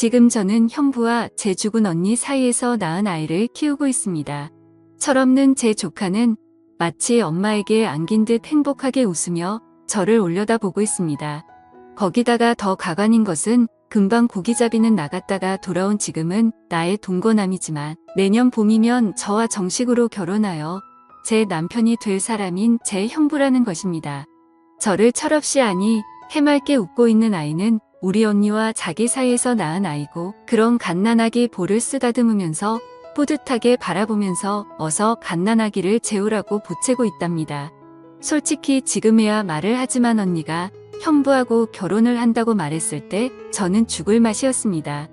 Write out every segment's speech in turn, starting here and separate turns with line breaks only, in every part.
지금 저는 형부와 제 죽은 언니 사이에서 낳은 아이를 키우고 있습니다. 철없는 제 조카는 마치 엄마에게 안긴 듯 행복하게 웃으며 저를 올려다보고 있습니다. 거기다가 더 가관인 것은 금방 고기잡이는 나갔다가 돌아온 지금은 나의 동거남이지만 내년 봄이면 저와 정식으로 결혼하여 제 남편이 될 사람인 제 형부라는 것입니다. 저를 철없이 아니 해맑게 웃고 있는 아이는 우리 언니와 자기 사이에서 낳은 아이고, 그런 갓난아기 볼을 쓰다듬으면서 뿌듯하게 바라보면서 어서 갓난아기를 재우라고 보채고 있답니다. 솔직히 지금에야 말을 하지만 언니가 형부하고 결혼을 한다고 말했을 때 저는 죽을 맛이었습니다.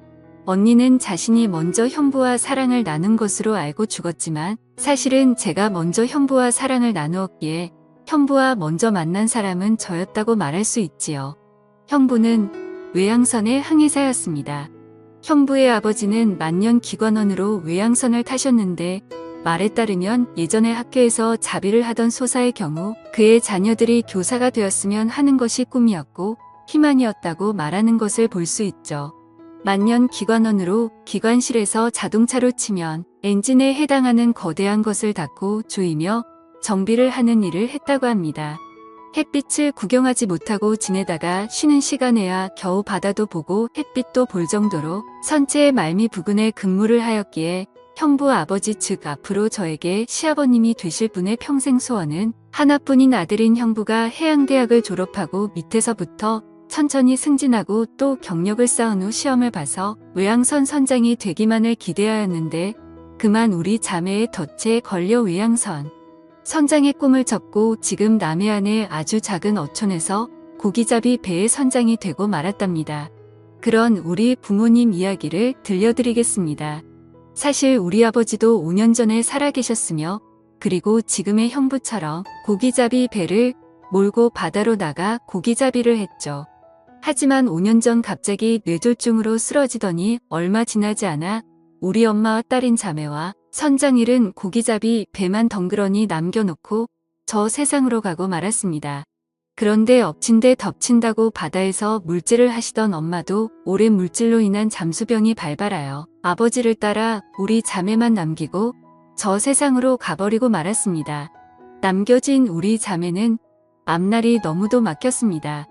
언니는 자신이 먼저 형부와 사랑을 나눈 것으로 알고 죽었지만 사실은 제가 먼저 형부와 사랑을 나누었기에 형부와 먼저 만난 사람은 저였다고 말할 수 있지요. 형부는 외양선의 항해사였습니다. 형부의 아버지는 만년기관원으로 외양선을 타셨는데 말에 따르면 예전에 학교에서 자비를 하던 소사의 경우 그의 자녀들이 교사가 되었으면 하는 것이 꿈이었고 희망이었다고 말하는 것을 볼 수 있죠. 만년기관원으로 기관실에서 자동차로 치면 엔진에 해당하는 거대한 것을 닫고 조이며 정비를 하는 일을 했다고 합니다. 햇빛을 구경하지 못하고 지내다가 쉬는 시간에야 겨우 바다도 보고 햇빛도 볼 정도로 선체의 말미 부근에 근무를 하였기에 형부 아버지 즉 앞으로 저에게 시아버님이 되실 분의 평생 소원은 하나뿐인 아들인 형부가 해양대학을 졸업하고 밑에서부터 천천히 승진하고 또 경력을 쌓은 후 시험을 봐서 외양선 선장이 되기만을 기대하였는데 그만 우리 자매의 덫에 걸려 외양선 선장의 꿈을 접고 지금 남해안의 아주 작은 어촌에서 고기잡이 배의 선장이 되고 말았답니다. 그런 우리 부모님 이야기를 들려드리겠습니다. 사실 우리 아버지도 5년 전에 살아계셨으며 그리고 지금의 형부처럼 고기잡이 배를 몰고 바다로 나가 고기잡이를 했죠. 하지만 5년 전 갑자기 뇌졸중으로 쓰러지더니 얼마 지나지 않아 우리 엄마와 딸인 자매와 선장일은 고기잡이 배만 덩그러니 남겨놓고 저 세상으로 가고 말았습니다. 그런데 엎친 데 덮친다고 바다에서 물질을 하시던 엄마도 오랜 물질로 인한 잠수병이 발발하여 아버지를 따라 우리 자매만 남기고 저 세상으로 가버리고 말았습니다. 남겨진 우리 자매는 앞날이 너무도 막혔습니다.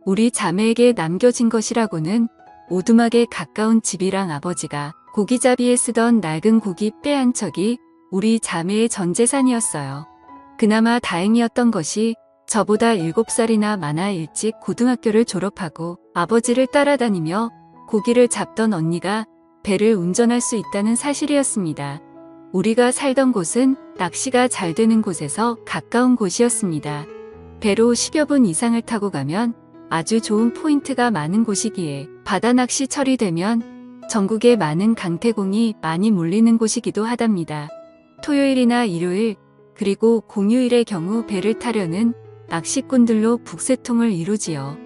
우리 자매에게 남겨진 것이라고는 오두막에 가까운 집이랑 아버지가 고기잡이에 쓰던 낡은 고기 뼈 한 척이 우리 자매의 전 재산이었어요. 그나마 다행이었던 것이 저보다 7살이나 많아 일찍 고등학교를 졸업하고 아버지를 따라다니며 고기를 잡던 언니가 배를 운전할 수 있다는 사실이었습니다. 우리가 살던 곳은 낚시가 잘 되는 곳에서 가까운 곳이었습니다. 배로 10여 분 이상을 타고 가면 아주 좋은 포인트가 많은 곳이기에 바다 낚시철이 되면 전국에 많은 강태공이 많이 몰리는 곳이기도 하답니다. 토요일이나 일요일 그리고 공휴일의 경우 배를 타려는 낚시꾼들로 북새통을 이루지요.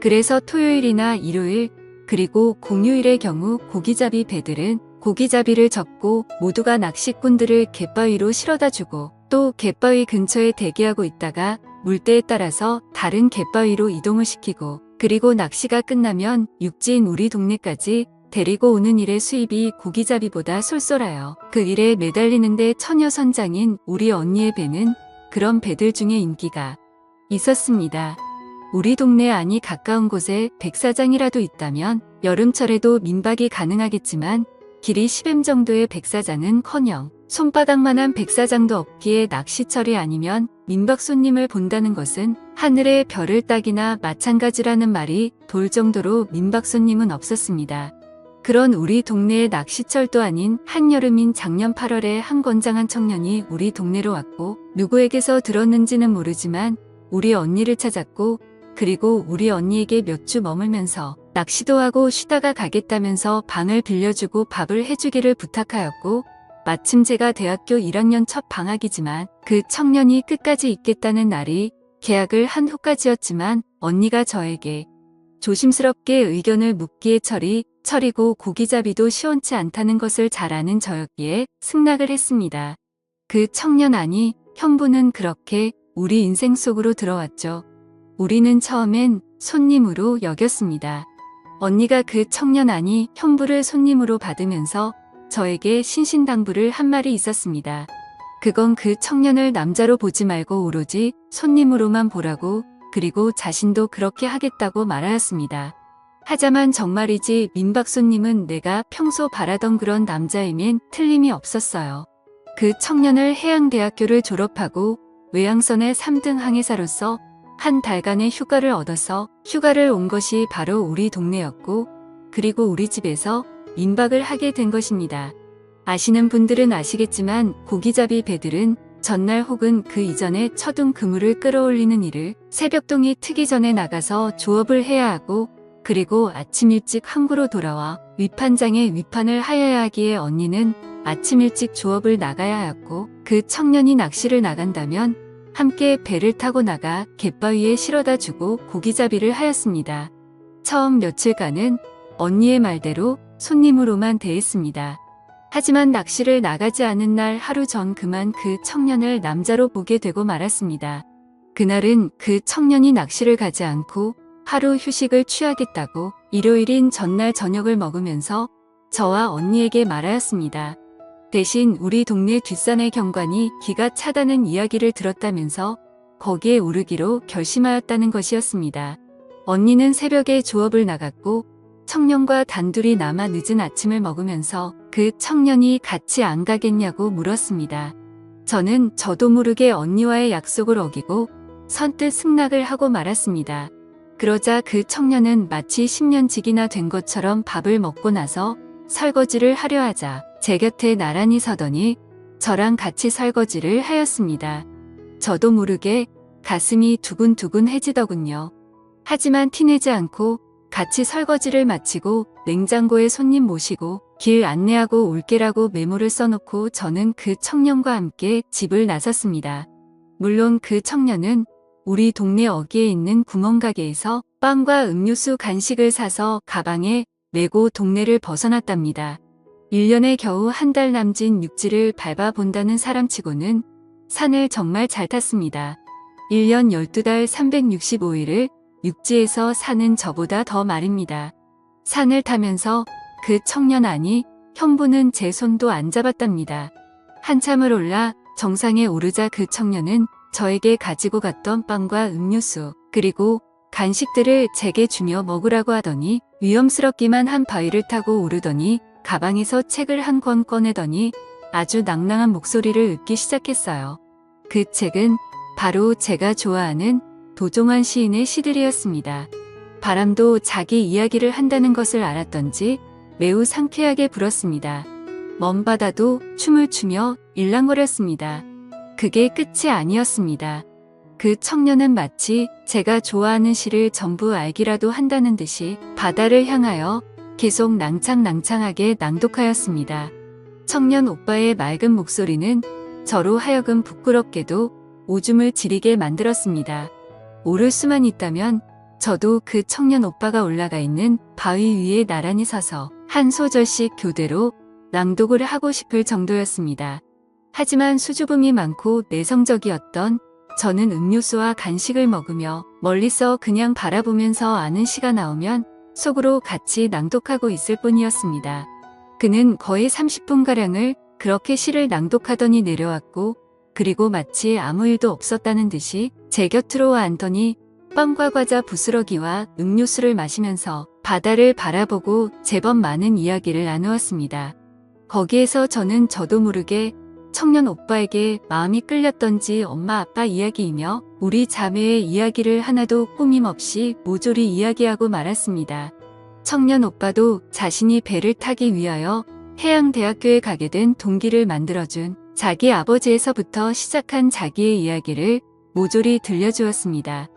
그래서 토요일이나 일요일 그리고 공휴일의 경우 고기잡이 배들은 고기잡이를 접고 모두가 낚시꾼들을 갯바위로 실어다주고 또 갯바위 근처에 대기하고 있다가 물때에 따라서 다른 갯바위로 이동을 시키고 그리고 낚시가 끝나면 육지인 우리 동네까지 데리고 오는 일의 수입이 고기잡이보다 쏠쏠하여 그 일에 매달리는데 처녀선장인 우리 언니의 배는 그런 배들 중에 인기가 있었습니다. 우리 동네 안이 가까운 곳에 백사장이라도 있다면 여름철에도 민박이 가능하겠지만 길이 10m 정도의 백사장은커녕 손바닥만한 백사장도 없기에 낚시철이 아니면 민박 손님을 본다는 것은 하늘의 별을 따기나 마찬가지라는 말이 돌 정도로 민박 손님은 없었습니다. 그런 우리 동네의 낚시철도 아닌 한여름인 작년 8월에 한 건장한 청년이 우리 동네로 왔고 누구에게서 들었는지는 모르지만 우리 언니를 찾았고 그리고 우리 언니에게 몇 주 머물면서 낚시도 하고 쉬다가 가겠다면서 방을 빌려주고 밥을 해주기를 부탁하였고 마침 제가 대학교 1학년 첫 방학이지만 그 청년이 끝까지 있겠다는 날이 계약을 한 후까지였지만 언니가 저에게 조심스럽게 의견을 묻기에 철이고 고기잡이도 시원치 않다는 것을 잘 아는 저였기에 승낙을 했습니다. 그 청년 아니 형부는 그렇게 우리 인생 속으로 들어왔죠. 우리는 처음엔 손님으로 여겼습니다. 언니가 그 청년 아니 형부를 손님으로 받으면서 저에게 신신당부를 한 말이 있었습니다. 그건 그 청년을 남자로 보지 말고 오로지 손님으로만 보라고, 그리고 자신도 그렇게 하겠다고 말하였습니다. 하자만 정말이지 민박 손님은 내가 평소 바라던 그런 남자이면 틀림이 없었어요. 그 청년을 해양대학교를 졸업하고 외항선의 3등 항해사로서 한 달간의 휴가를 얻어서 휴가를 온 것이 바로 우리 동네였고, 그리고 우리 집에서 민박을 하게 된 것입니다. 아시는 분들은 아시겠지만 고기잡이 배들은 전날 혹은 그 이전에 처둔 그물을 끌어올리는 일을 새벽동이 트기 전에 나가서 조업을 해야 하고, 그리고 아침 일찍 항구로 돌아와 위판장에 위판을 하여야 하기에 언니는 아침 일찍 조업을 나가야 하였고, 그 청년이 낚시를 나간다면 함께 배를 타고 나가 갯바위에 실어다 주고 고기잡이를 하였습니다. 처음 며칠간은 언니의 말대로 손님으로만 대했습니다. 하지만 낚시를 나가지 않은 날 하루 전 그만 그 청년을 남자로 보게 되고 말았습니다. 그날은 그 청년이 낚시를 가지 않고 하루 휴식을 취하겠다고 일요일인 전날 저녁을 먹으면서 저와 언니에게 말하였습니다. 대신 우리 동네 뒷산의 경관이 기가 차다는 이야기를 들었다면서 거기에 오르기로 결심하였다는 것이었습니다. 언니는 새벽에 조업을 나갔고 청년과 단둘이 남아 늦은 아침을 먹으면서 그 청년이 같이 안 가겠냐고 물었습니다. 저는 저도 모르게 언니와의 약속을 어기고 선뜻 승낙을 하고 말았습니다. 그러자 그 청년은 마치 10년직이나 된 것처럼 밥을 먹고 나서 설거지를 하려 하자 제 곁에 나란히 서더니 저랑 같이 설거지를 하였습니다. 저도 모르게 가슴이 두근두근해지더군요. 하지만 티내지 않고 같이 설거지를 마치고 냉장고에 손님 모시고 길 안내하고 올게라고 메모를 써놓고 저는 그 청년과 함께 집을 나섰습니다. 물론 그 청년은 우리 동네 어귀에 있는 구멍가게에서 빵과 음료수 간식을 사서 가방에 메고 동네를 벗어났답니다. 1년에 겨우 한 달 남짓 육지를 밟아본다는 사람치고는 산을 정말 잘 탔습니다. 1년 12달 365일을 육지에서 사는 저보다 더 말입니다. 산을 타면서 그 청년 아니 형부는 제 손도 안 잡았답니다. 한참을 올라 정상에 오르자 그 청년은 저에게 가지고 갔던 빵과 음료수 그리고 간식들을 제게 주며 먹으라고 하더니 위험스럽기만 한 바위를 타고 오르더니 가방에서 책을 한 권 꺼내더니 아주 낭낭한 목소리를 읽기 시작했어요. 그 책은 바로 제가 좋아하는 도종환 시인의 시들이었습니다. 바람도 자기 이야기를 한다는 것을 알았던지 매우 상쾌하게 불었습니다. 먼 바다도 춤을 추며 일랑거렸습니다. 그게 끝이 아니었습니다. 그 청년은 마치 제가 좋아하는 시를 전부 알기라도 한다는 듯이 바다를 향하여 계속 낭창낭창하게 낭독하였습니다. 청년 오빠의 맑은 목소리는 저로 하여금 부끄럽게도 오줌을 지리게 만들었습니다. 오를 수만 있다면 저도 그 청년 오빠가 올라가 있는 바위 위에 나란히 서서 한 소절씩 교대로 낭독을 하고 싶을 정도였습니다. 하지만 수줍음이 많고 내성적이었던 저는 음료수와 간식을 먹으며 멀리서 그냥 바라보면서 아는 시가 나오면 속으로 같이 낭독하고 있을 뿐이었습니다. 그는 거의 30분가량을 그렇게 시를 낭독하더니 내려왔고 그리고 마치 아무 일도 없었다는 듯이 제 곁으로 앉더니 빵과 과자 부스러기와 음료수를 마시면서 바다를 바라보고 제법 많은 이야기를 나누었습니다. 거기에서 저는 저도 모르게 청년 오빠에게 마음이 끌렸던지 엄마 아빠 이야기이며 우리 자매의 이야기를 하나도 꾸밈없이 모조리 이야기하고 말았습니다. 청년 오빠도 자신이 배를 타기 위하여 해양대학교에 가게 된 동기를 만들어준 자기 아버지에서부터 시작한 자기의 이야기를 모조리 들려주었습니다.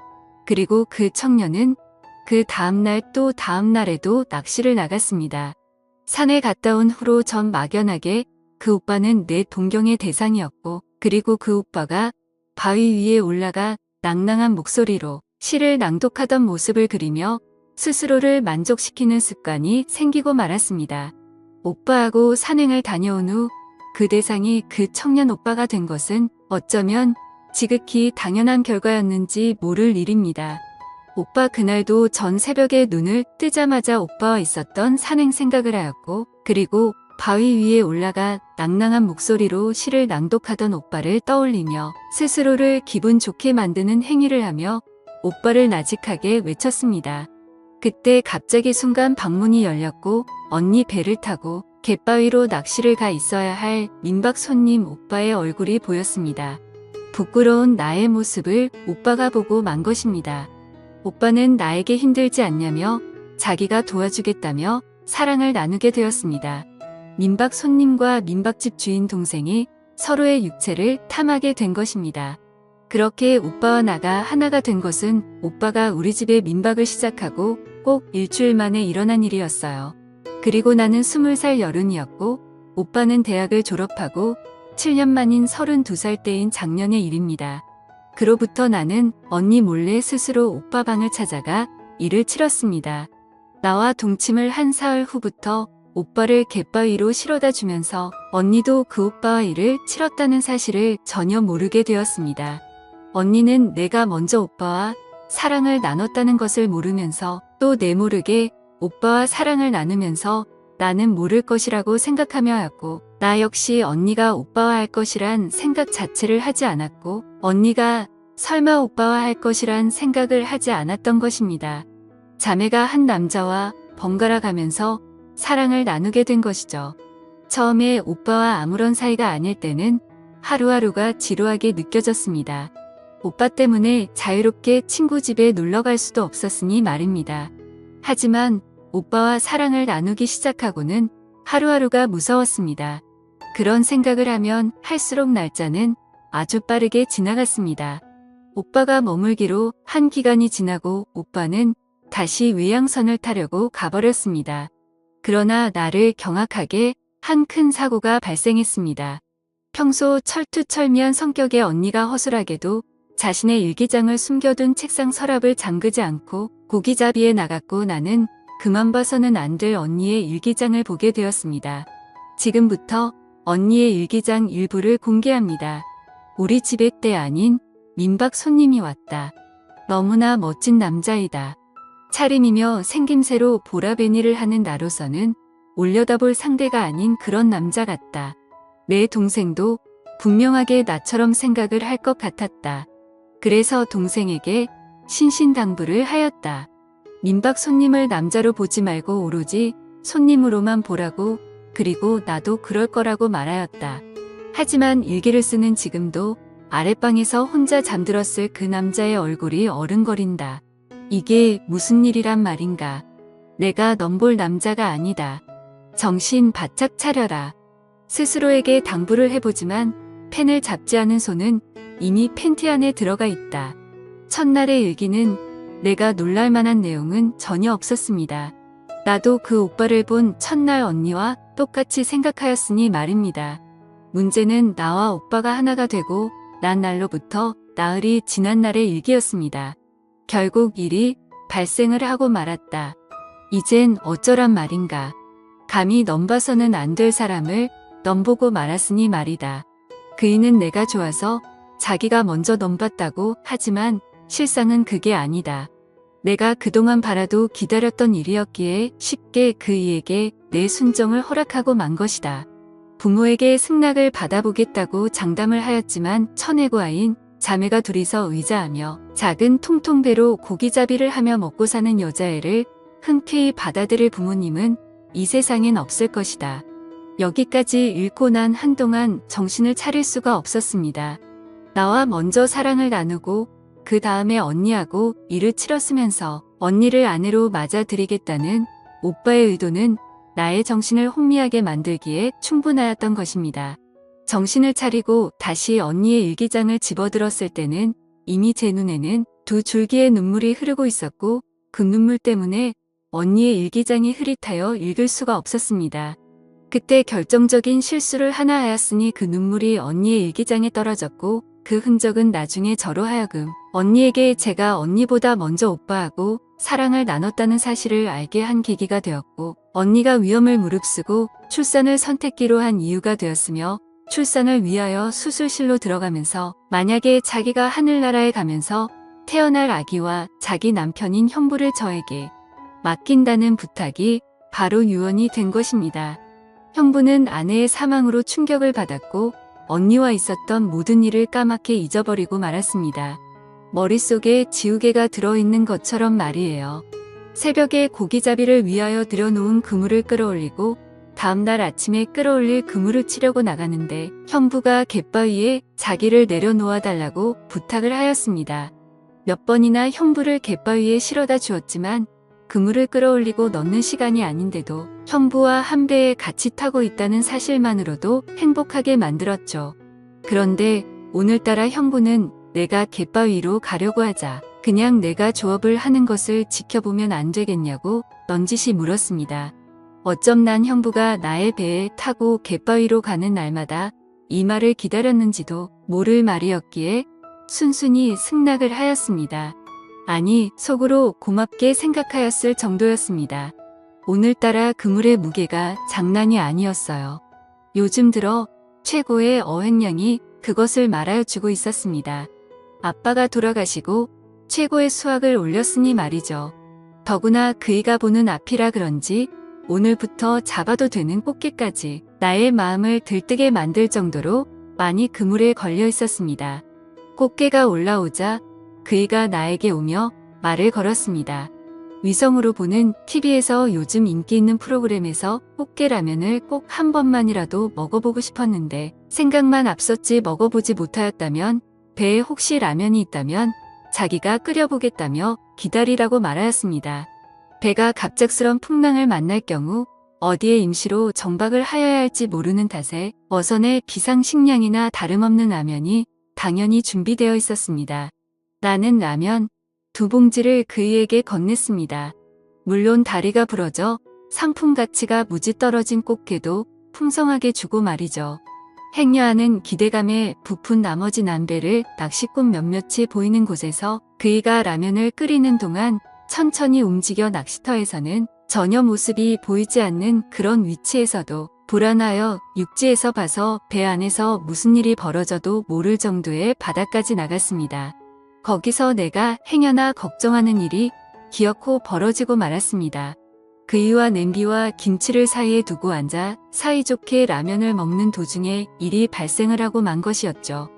그리고 그 청년은 그 다음날 또 다음날에도 낚시를 나갔습니다. 산에 갔다 온 후로 전 막연하게 그 오빠는 내 동경의 대상이었고 그리고 그 오빠가 바위 위에 올라가 낭낭한 목소리로 시를 낭독하던 모습을 그리며 스스로를 만족시키는 습관이 생기고 말았습니다. 오빠하고 산행을 다녀온 후 그 대상이 그 청년 오빠가 된 것은 어쩌면 지극히 당연한 결과였는지 모를 일입니다. 오빠 그날도 전 새벽에 눈을 뜨자마자 오빠와 있었던 산행 생각을 하였고, 그리고 바위 위에 올라가 낭낭한 목소리로 시를 낭독하던 오빠를 떠올리며 스스로를 기분 좋게 만드는 행위를 하며 오빠를 나직하게 외쳤습니다. 그때 갑자기 순간 방문이 열렸고 언니 배를 타고 갯바위로 낚시를 가 있어야 할 민박 손님 오빠의 얼굴이 보였습니다. 부끄러운 나의 모습을 오빠가 보고 만 것입니다. 오빠는 나에게 힘들지 않냐며 자기가 도와주겠다며 사랑을 나누게 되었습니다. 민박 손님과 민박집 주인 동생이 서로의 육체를 탐하게 된 것입니다. 그렇게 오빠와 나가 하나가 된 것은 오빠가 우리 집에 민박을 시작하고 꼭 일주일 만에 일어난 일이었어요. 그리고 나는 20살 여른이었고 오빠는 대학을 졸업하고 7년 만인 32살 때인 작년의 일입니다. 그로부터 나는 언니 몰래 스스로 오빠 방을 찾아가 일을 치렀습니다. 나와 동침을 한 사흘 후부터 오빠를 갯바위로 실어다 주면서 언니도 그 오빠와 일을 치렀다는 사실을 전혀 모르게 되었습니다. 언니는 내가 먼저 오빠와 사랑을 나눴다는 것을 모르면서 또 내 모르게 오빠와 사랑을 나누면서 나는 모를 것이라고 생각하며 하였고, 나 역시 언니가 오빠와 할 것이란 생각 자체를 하지 않았고 언니가 설마 오빠와 할 것이란 생각을 하지 않았던 것입니다. 자매가 한 남자와 번갈아 가면서 사랑을 나누게 된 것이죠. 처음에 오빠와 아무런 사이가 아닐 때는 하루하루가 지루하게 느껴졌습니다. 오빠 때문에 자유롭게 친구 집에 놀러 갈 수도 없었으니 말입니다. 하지만 오빠와 사랑을 나누기 시작하고는 하루하루가 무서웠습니다. 그런 생각을 하면 할수록 날짜는 아주 빠르게 지나갔습니다. 오빠가 머물기로 한 기간이 지나고 오빠는 다시 외양선을 타려고 가버렸습니다. 그러나 나를 경악하게 한 큰 사고가 발생했습니다. 평소 철두철미한 성격의 언니가 허술하게도 자신의 일기장을 숨겨둔 책상 서랍을 잠그지 않고 고기잡이에 나갔고, 나는 그만 봐서는 안 될 언니의 일기장을 보게 되었습니다. 지금부터 언니의 일기장 일부를 공개합니다. 우리 집에 때 아닌 민박 손님이 왔다. 너무나 멋진 남자이다. 차림이며 생김새로 보라베니를 하는 나로서는 올려다볼 상대가 아닌 그런 남자 같다. 내 동생도 분명하게 나처럼 생각을 할 것 같았다. 그래서 동생에게 신신당부를 하였다. 민박 손님을 남자로 보지 말고 오로지 손님으로만 보라고, 그리고 나도 그럴 거라고 말하였다. 하지만 일기를 쓰는 지금도 아랫방에서 혼자 잠들었을 그 남자의 얼굴이 어른거린다. 이게 무슨 일이란 말인가. 내가 넌 볼 남자가 아니다. 정신 바짝 차려라. 스스로에게 당부를 해보지만 펜을 잡지 않은 손은 이미 팬티 안에 들어가 있다. 첫날의 일기는 내가 놀랄 만한 내용은 전혀 없었습니다. 나도 그 오빠를 본 첫날 언니와 똑같이 생각하였으니 말입니다. 문제는 나와 오빠가 하나가 되고 난 날로부터 나흘이 지난 날의 일기였습니다. 결국 일이 발생을 하고 말았다. 이젠 어쩌란 말인가. 감히 넌 봐서는 안 될 사람을 넌 보고 말았으니 말이다. 그이는 내가 좋아서 자기가 먼저 넌 봤다고 하지만 실상은 그게 아니다. 내가 그동안 바라도 기다렸던 일이었기에 쉽게 그이에게 내 순정을 허락하고 만 것이다. 부모에게 승낙을 받아보겠다고 장담을 하였지만 천혜고아인 자매가 둘이서 의자하며 작은 통통배로 고기잡이를 하며 먹고 사는 여자애를 흔쾌히 받아들일 부모님은 이 세상엔 없을 것이다. 여기까지 읽고 난 한동안 정신을 차릴 수가 없었습니다. 나와 먼저 사랑을 나누고 그 다음에 언니하고 일을 치렀으면서 언니를 아내로 맞아들이겠다는 오빠의 의도는 나의 정신을 혼미하게 만들기에 충분하였던 것입니다. 정신을 차리고 다시 언니의 일기장을 집어들었을 때는 이미 제 눈에는 두 줄기의 눈물이 흐르고 있었고 그 눈물 때문에 언니의 일기장이 흐릿하여 읽을 수가 없었습니다. 그때 결정적인 실수를 하나 하였으니 그 눈물이 언니의 일기장에 떨어졌고 그 흔적은 나중에 저로 하여금 언니에게 제가 언니보다 먼저 오빠하고 사랑을 나눴다는 사실을 알게 한 계기가 되었고, 언니가 위험을 무릅쓰고 출산을 선택기로 한 이유가 되었으며, 출산을 위하여 수술실로 들어가면서 만약에 자기가 하늘나라에 가면서 태어날 아기와 자기 남편인 형부를 저에게 맡긴다는 부탁이 바로 유언이 된 것입니다. 형부는 아내의 사망으로 충격을 받았고 언니와 있었던 모든 일을 까맣게 잊어버리고 말았습니다. 머릿속에 지우개가 들어있는 것처럼 말이에요. 새벽에 고기잡이를 위하여 들여놓은 그물을 끌어올리고 다음날 아침에 끌어올릴 그물을 치려고 나가는데 형부가 갯바위에 자기를 내려놓아 달라고 부탁을 하였습니다. 몇 번이나 형부를 갯바위에 실어다 주었지만 그물을 끌어올리고 넣는 시간이 아닌데도 형부와 한 배에 같이 타고 있다는 사실만으로도 행복하게 만들었죠. 그런데 오늘따라 형부는 내가 갯바위로 가려고 하자 그냥 내가 조업을 하는 것을 지켜보면 안 되겠냐고 넌지시 물었습니다. 어쩜 난 형부가 나의 배에 타고 갯바위로 가는 날마다 이 말을 기다렸는지도 모를 말이었기에 순순히 승낙을 하였습니다. 아니, 속으로 고맙게 생각하였을 정도였습니다. 오늘따라 그물의 무게가 장난이 아니었어요. 요즘 들어 최고의 어획량이 그것을 말하여 주고 있었습니다. 아빠가 돌아가시고 최고의 수확을 올렸으니 말이죠. 더구나 그이가 보는 앞이라 그런지 오늘부터 잡아도 되는 꽃게까지 나의 마음을 들뜨게 만들 정도로 많이 그물에 걸려 있었습니다. 꽃게가 올라오자 그이가 나에게 오며 말을 걸었습니다. 위성으로 보는 TV에서 요즘 인기 있는 프로그램에서 꽃게라면을 꼭 한 번만이라도 먹어보고 싶었는데 생각만 앞섰지 먹어보지 못하였다면 배에 혹시 라면이 있다면 자기가 끓여보겠다며 기다리라고 말하였습니다. 배가 갑작스런 풍랑을 만날 경우 어디에 임시로 정박을 하여야 할지 모르는 탓에 어선에 비상식량이나 다름없는 라면이 당연히 준비되어 있었습니다. 나는 라면 2봉지를 그이에게 건넸습니다. 물론 다리가 부러져 상품 가치가 무지 떨어진 꽃게도 풍성하게 주고 말이죠. 행여하는 기대감에 부푼 나머지 난배를 낚시꾼 몇몇이 보이는 곳에서 그이가 라면을 끓이는 동안 천천히 움직여 낚시터에서는 전혀 모습이 보이지 않는 그런 위치에서도 불안하여 육지에서 봐서 배 안에서 무슨 일이 벌어져도 모를 정도의 바다까지 나갔습니다. 거기서 내가 행여나 걱정하는 일이 기어코 벌어지고 말았습니다. 그이와 냄비와 김치를 사이에 두고 앉아 사이좋게 라면을 먹는 도중에 일이 발생을 하고 만 것이었죠.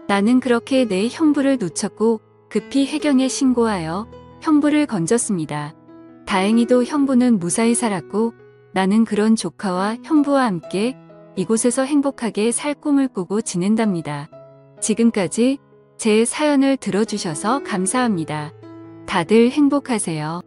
나는 그렇게 내 형부를 놓쳤고 급히 해경에 신고하여 형부를 건졌습니다. 다행히도 형부는 무사히 살았고 나는 그런 조카와 형부와 함께 이곳에서 행복하게 살 꿈을 꾸고 지낸답니다. 지금까지 제 사연을 들어주셔서 감사합니다. 다들 행복하세요.